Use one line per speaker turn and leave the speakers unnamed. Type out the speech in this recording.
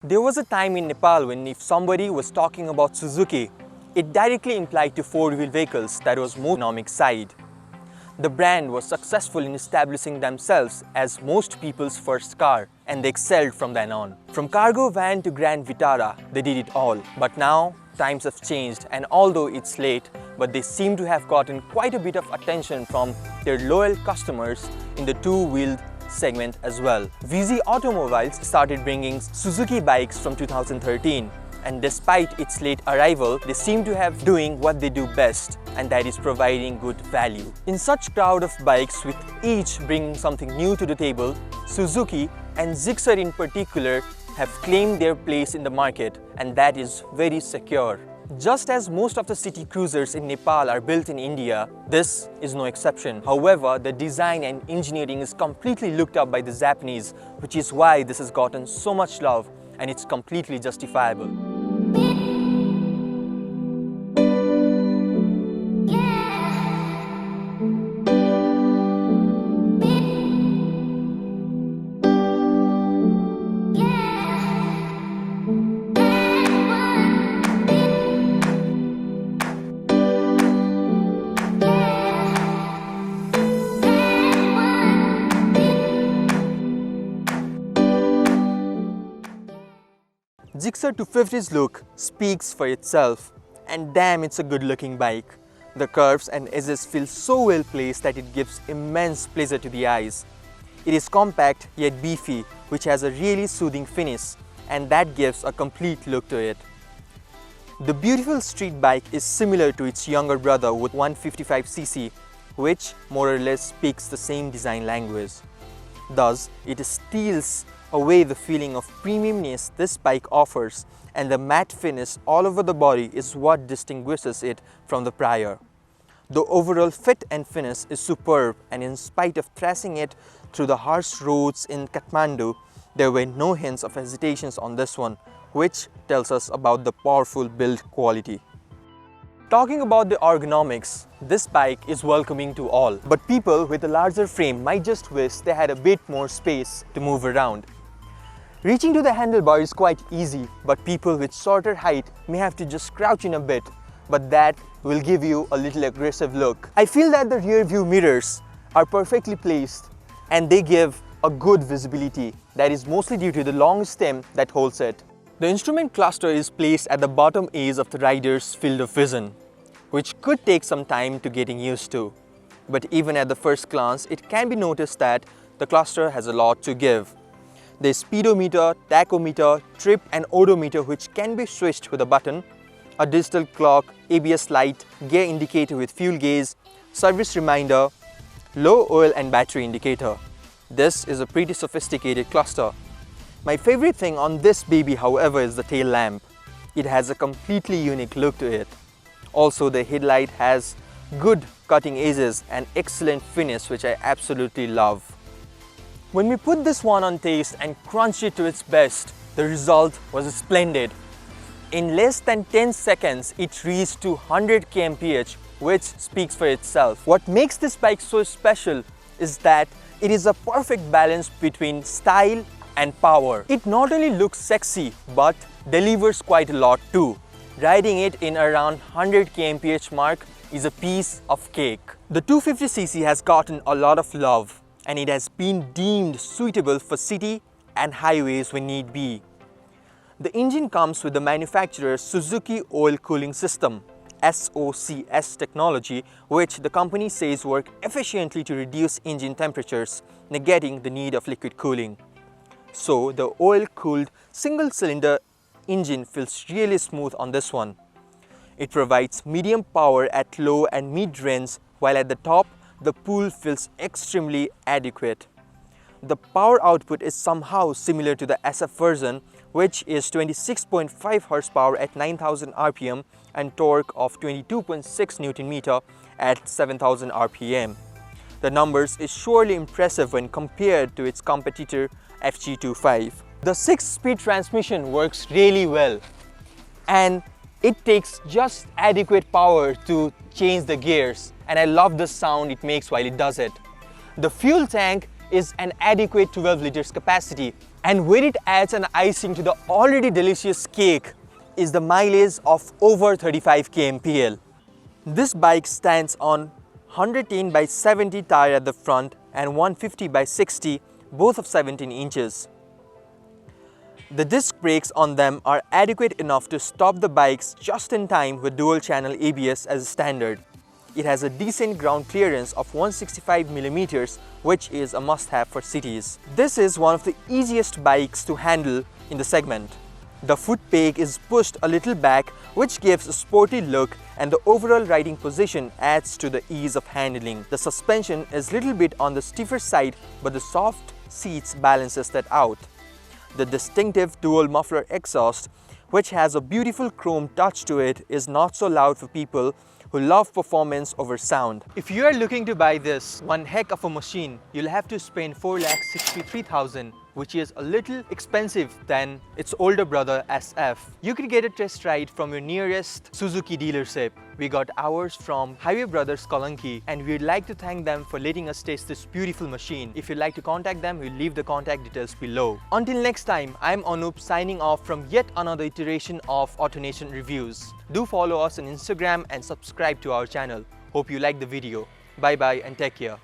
There was a time in Nepal when if somebody was talking about Suzuki, it directly implied to four-wheel vehicles that was more economic side. The brand was successful in establishing themselves as most people's first car, and they excelled from then on. From cargo van to Grand Vitara, they did it all. But now, times have changed, and although it's late, but they seem to have gotten quite a bit of attention from their loyal customers in the two-wheeled segment as well. VZ Automobiles started bringing Suzuki bikes from 2013, and despite its late arrival, they seem to have doing what they do best, and that is providing good value. In such crowd of bikes with each bringing something new to the table, Suzuki and GIXXER in particular have claimed their place in the market, and that is very secure. Just as most of the city cruisers in Nepal are built in India, this is no exception. However, the design and engineering is completely looked up by the Japanese, which is why this has gotten so much love, and it's completely justifiable. GIXXER 250's look speaks for itself, and damn, it's a good looking bike. The curves and edges feel so well placed that it gives immense pleasure to the eyes. It is compact yet beefy, which has a really soothing finish, and that gives a complete look to it. The beautiful street bike is similar to its younger brother with 155cc, which more or less speaks the same design language. Thus, it steals away the feeling of premiumness this bike offers, and the matte finish all over the body is what distinguishes it from the prior. The overall fit and finish is superb, and in spite of thrashing it through the harsh roads in Kathmandu, there were no hints of hesitations on this one, which tells us about the powerful build quality. Talking about the ergonomics, this bike is welcoming to all, but people with a larger frame might just wish they had a bit more space to move around. Reaching to the handlebar is quite easy, but people with shorter height may have to just crouch in a bit, but that will give you a little aggressive look. I feel that the rear view mirrors are perfectly placed, and they give a good visibility. That is mostly due to the long stem that holds it. The instrument cluster is placed at the bottom edge of the rider's field of vision, which could take some time to getting used to. But even at the first glance, it can be noticed that the cluster has a lot to give. The speedometer, tachometer, trip and odometer, which can be switched with a button, a digital clock, ABS light, gear indicator with fuel gauge, service reminder, low oil and battery indicator. This is a pretty sophisticated cluster. My favorite thing on this baby, however, is the tail lamp. It has a completely unique look to it. Also, the headlight has good cutting edges and excellent finish, which I absolutely love. When we put this one on taste and crunched it to its best, the result was splendid. In less than 10 seconds, it reached to 100 kmph, which speaks for itself. What makes this bike so special is that it is a perfect balance between style and power. It not only looks sexy, but delivers quite a lot too. Riding it in around 100 kmph mark is a piece of cake. The 250cc has gotten a lot of love, and it has been deemed suitable for city and highways when need be. The engine comes with the manufacturer's Suzuki Oil Cooling System, SOCS technology, which the company says work efficiently to reduce engine temperatures, negating the need of liquid cooling. So the oil-cooled single-cylinder engine feels really smooth on this one. It provides medium power at low and mid-range, while at the top, the pull feels extremely adequate. The power output is somehow similar to the SF version, which is 26.5 horsepower at 9000 rpm and torque of 22.6 Nm at 7000 rpm. The numbers is surely impressive when compared to its competitor FG25. The 6-speed transmission works really well, and it takes just adequate power to change the gears, and I love the sound it makes while it does it. The fuel tank is an adequate 12 liters capacity, And where it adds an icing to the already delicious cake is the mileage of over 35 kmpl. This bike stands on 110 by 70 tire at the front and 150 by 60, both of 17 inches. The disc brakes on them are adequate enough to stop the bikes just in time with dual channel ABS as standard. It has a decent ground clearance of 165mm, which is a must-have for cities. This is one of the easiest bikes to handle in the segment. The foot peg is pushed a little back, which gives a sporty look, and the overall riding position adds to the ease of handling. The suspension is little bit on the stiffer side, but the soft seats balances that out. The distinctive dual muffler exhaust, which has a beautiful chrome touch to it, is not so loud for people who love performance over sound. If you are looking to buy this one heck of a machine, you'll have to spend 4,63,000, which is a little expensive than its older brother SF. You could get a test ride from your nearest Suzuki dealership. We got ours from Highway Brothers Kalanki, and we'd like to thank them for letting us taste this beautiful machine. If you'd like to contact them, we'll leave the contact details below. Until next time, I'm Anup signing off from yet another iteration of Autonation Reviews. Do follow us on Instagram and subscribe to our channel. Hope you liked the video. Bye bye and take care.